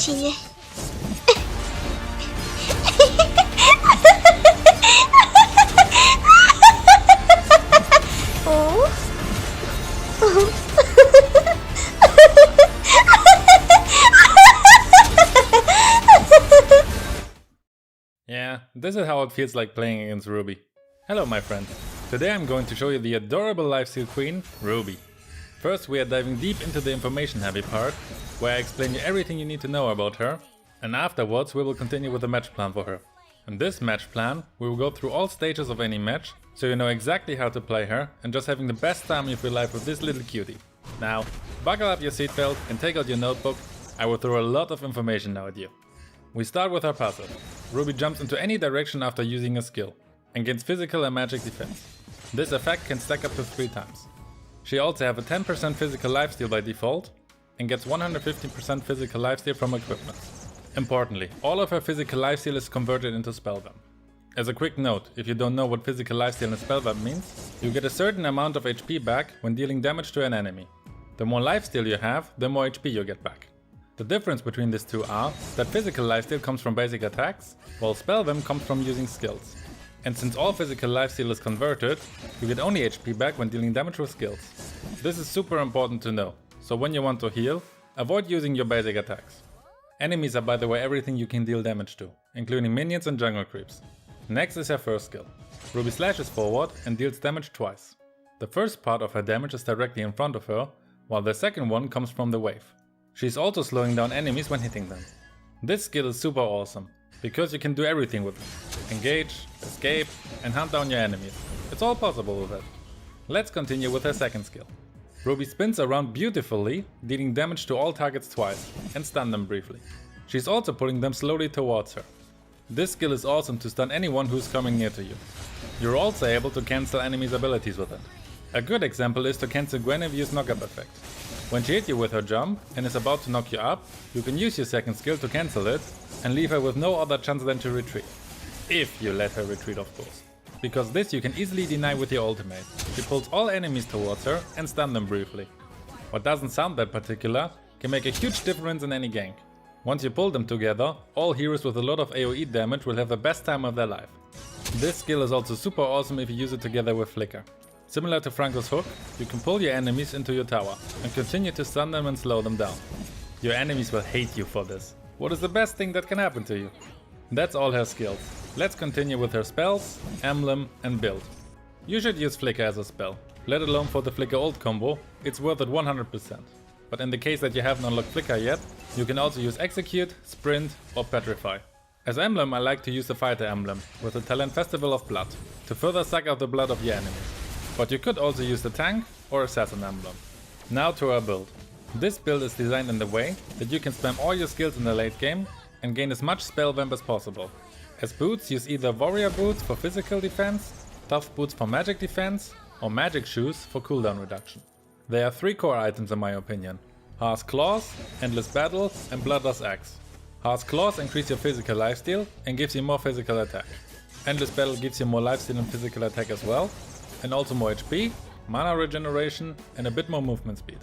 chile. Oh. Yeah, this is how it feels like playing against Ruby. Hello my friends. Today I'm going to show you the adorable lifesteal queen, Ruby. First we are diving deep into the information heavy part, where I explain you everything you need to know about her, and afterwards we will continue with the match plan for her. In this match plan we will go through all stages of any match, so you know exactly how to play her and just having the best time of your life with this little cutie. Now, buckle up your seatbelt and take out your notebook, I will throw a lot of information now at you. We start with her passive. Ruby jumps into any direction after using a skill, and gains physical and magic defense. This effect can stack up to 3 times. She also has a 10% physical lifesteal by default, and gets 115% physical lifesteal from equipment. Importantly, all of her physical lifesteal is converted into spellvamp. As a quick note, if you don't know what physical lifesteal and spellvamp means, you get a certain amount of HP back when dealing damage to an enemy. The more lifesteal you have, the more HP you get back. The difference between these two are that physical lifesteal comes from basic attacks, while spellvamp comes from using skills. And since all physical lifesteal is converted, you get only HP back when dealing damage with skills. This is super important to know, so when you want to heal, avoid using your basic attacks. Enemies are by the way everything you can deal damage to, including minions and jungle creeps. Next is her first skill. Ruby slashes forward and deals damage twice. The first part of her damage is directly in front of her, while the second one comes from the wave. She's also slowing down enemies when hitting them. This skill is super awesome, because you can do everything with it. Engage, escape, and hunt down your enemies. It's all possible with it. Let's continue with her second skill. Ruby spins around beautifully, dealing damage to all targets twice, and stun them briefly. She's also pulling them slowly towards her. This skill is awesome to stun anyone who's coming near to you. You're also able to cancel enemies' abilities with it. A good example is to cancel Guinevere's knock-up effect. When she hits you with her jump and is about to knock you up, you can use your second skill to cancel it and leave her with no other chance than to retreat. If you let her retreat, of course. Because this you can easily deny with your ultimate. She pulls all enemies towards her and stun them briefly. What doesn't sound that particular can make a huge difference in any gank. Once you pull them together, all heroes with a lot of AoE damage will have the best time of their life. This skill is also super awesome if you use it together with Flicker. Similar to Franco's hook, you can pull your enemies into your tower and continue to stun them and slow them down. Your enemies will hate you for this. What is the best thing that can happen to you? That's all her skills. Let's continue with her spells, emblem and build. You should use Flicker as a spell. Let alone for the Flicker ult combo, it's worth it 100%. But in the case that you haven't unlocked Flicker yet, you can also use Execute, Sprint or Petrify. As emblem I like to use the Fighter emblem with the talent Festival of Blood to further suck out the blood of your enemies. But you could also use the tank or assassin emblem. Now to our build. This build is designed in the way that you can spam all your skills in the late game and gain as much spellvamp as possible. As boots, use either warrior boots for physical defense, tough boots for magic defense, or magic shoes for cooldown reduction. There are 3 core items in my opinion: Harsh Claws, Endless Battle and Bloodlust Axe. Harsh Claws increase your physical lifesteal and gives you more physical attack. Endless Battle gives you more lifesteal and physical attack as well, and also more HP, mana regeneration and a bit more movement speed.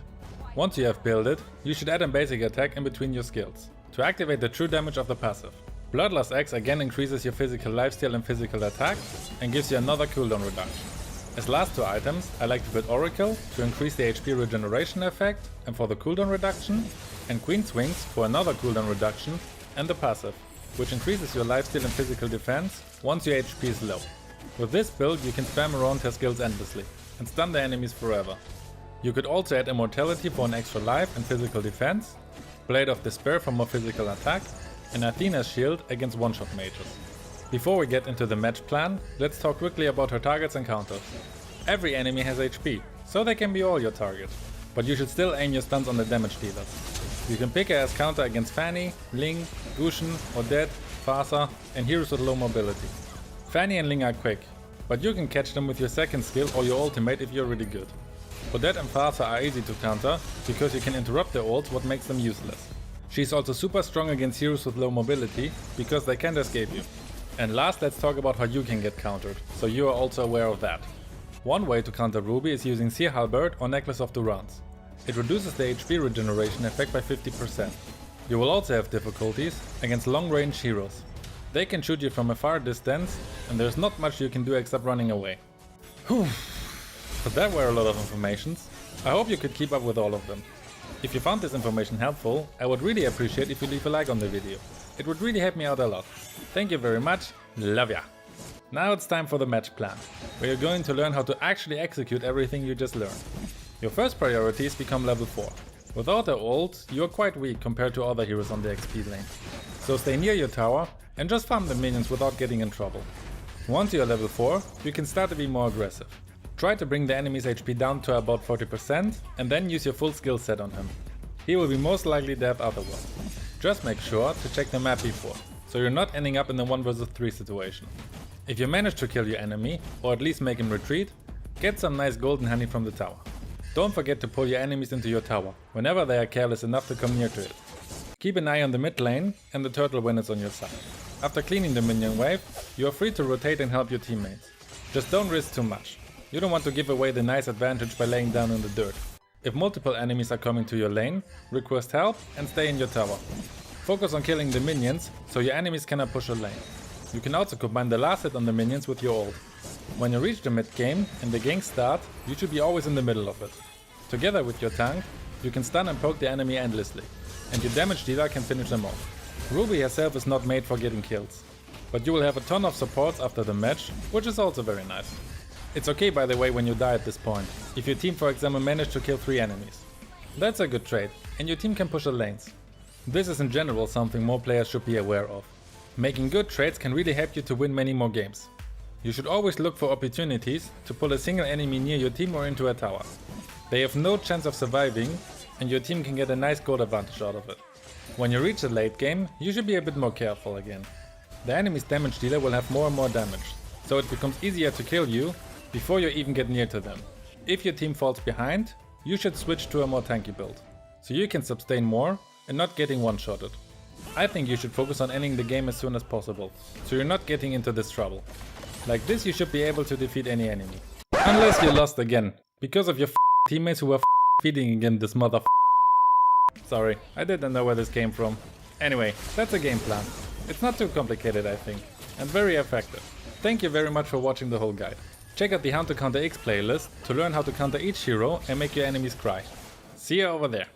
Once you have built it, you should add a basic attack in between your skills to activate the true damage of the passive. Bloodlust Axe again increases your physical lifesteal and physical attack and gives you another cooldown reduction. As last 2 items, I like to build Oracle to increase the HP regeneration effect and for the cooldown reduction, and Queen's Wings for another cooldown reduction, and the passive, which increases your lifesteal and physical defense once your HP is low. With this build you can spam around her skills endlessly and stun the enemies forever. You could also add Immortality for an extra life and physical defense, Blade of Despair for more physical attack, and Athena's Shield against one-shot mages. Before we get into the match plan, let's talk quickly about her targets and counters. Every enemy has HP, so they can be all your target, but you should still aim your stuns on the damage dealers. You can pick her as counter against Fanny, Ling, Gusion, Odette, Pharsa and heroes with low mobility. Fanny and Ling are quick, but you can catch them with your second skill or your ultimate if you're really good. Odette and Pharsa are easy to counter because you can interrupt their ults, what makes them useless. She's also super strong against heroes with low mobility because they can't escape you. And last, let's talk about how you can get countered, so you are also aware of that. One way to counter Ruby is using Seer Halberd or Necklace of Durance. It reduces the HP regeneration effect by 50%. You will also have difficulties against long-range heroes. They can shoot you from a far distance and there's not much you can do except running away. Whew. So that were a lot of informations. I hope you could keep up with all of them. If you found this information helpful, I would really appreciate if you leave a like on the video. It would really help me out a lot. Thank you very much, love ya! Now it's time for the match plan, where you're going to learn how to actually execute everything you just learned. Your first priority is become level 4. Without the ult, you are quite weak compared to other heroes on the XP lane. So stay near your tower and just farm the minions without getting in trouble. Once you're level 4, you can start to be more aggressive. Try to bring the enemy's HP down to about 40% and then use your full skill set on him. He will be most likely dead otherwise. Just make sure to check the map before, so you're not ending up in the 1 vs 3 situation. If you manage to kill your enemy, or at least make him retreat, get some nice golden honey from the tower. Don't forget to pull your enemies into your tower, whenever they are careless enough to come near to it. Keep an eye on the mid lane and the turtle when it's on your side. After cleaning the minion wave, you are free to rotate and help your teammates. Just don't risk too much. You don't want to give away the nice advantage by laying down in the dirt. If multiple enemies are coming to your lane, request help and stay in your tower. Focus on killing the minions, so your enemies cannot push a lane. You can also combine the last hit on the minions with your ult. When you reach the mid game and the gank start, you should be always in the middle of it. Together with your tank, you can stun and poke the enemy endlessly, and your damage dealer can finish them off. Ruby herself is not made for getting kills, but you will have a ton of supports after the match, which is also very nice. It's okay by the way when you die at this point, if your team for example managed to kill 3 enemies. That's a good trait, and your team can push the lanes. This is in general something more players should be aware of. Making good trades can really help you to win many more games. You should always look for opportunities to pull a single enemy near your team or into a tower. They have no chance of surviving, and your team can get a nice gold advantage out of it. When you reach the late game, you should be a bit more careful again. The enemy's damage dealer will have more and more damage, so it becomes easier to kill you before you even get near to them. If your team falls behind, you should switch to a more tanky build, so you can sustain more and not getting one-shotted. I think you should focus on ending the game as soon as possible, so you're not getting into this trouble. Like this you should be able to defeat any enemy. Unless you lost again, because of your teammates who were feeding again this mother. Sorry, I didn't know where this came from. Anyway, that's a game plan. It's not too complicated I think, and very effective. Thank you very much for watching the whole guide. Check out the How to Counter X playlist to learn how to counter each hero and make your enemies cry. See you over there.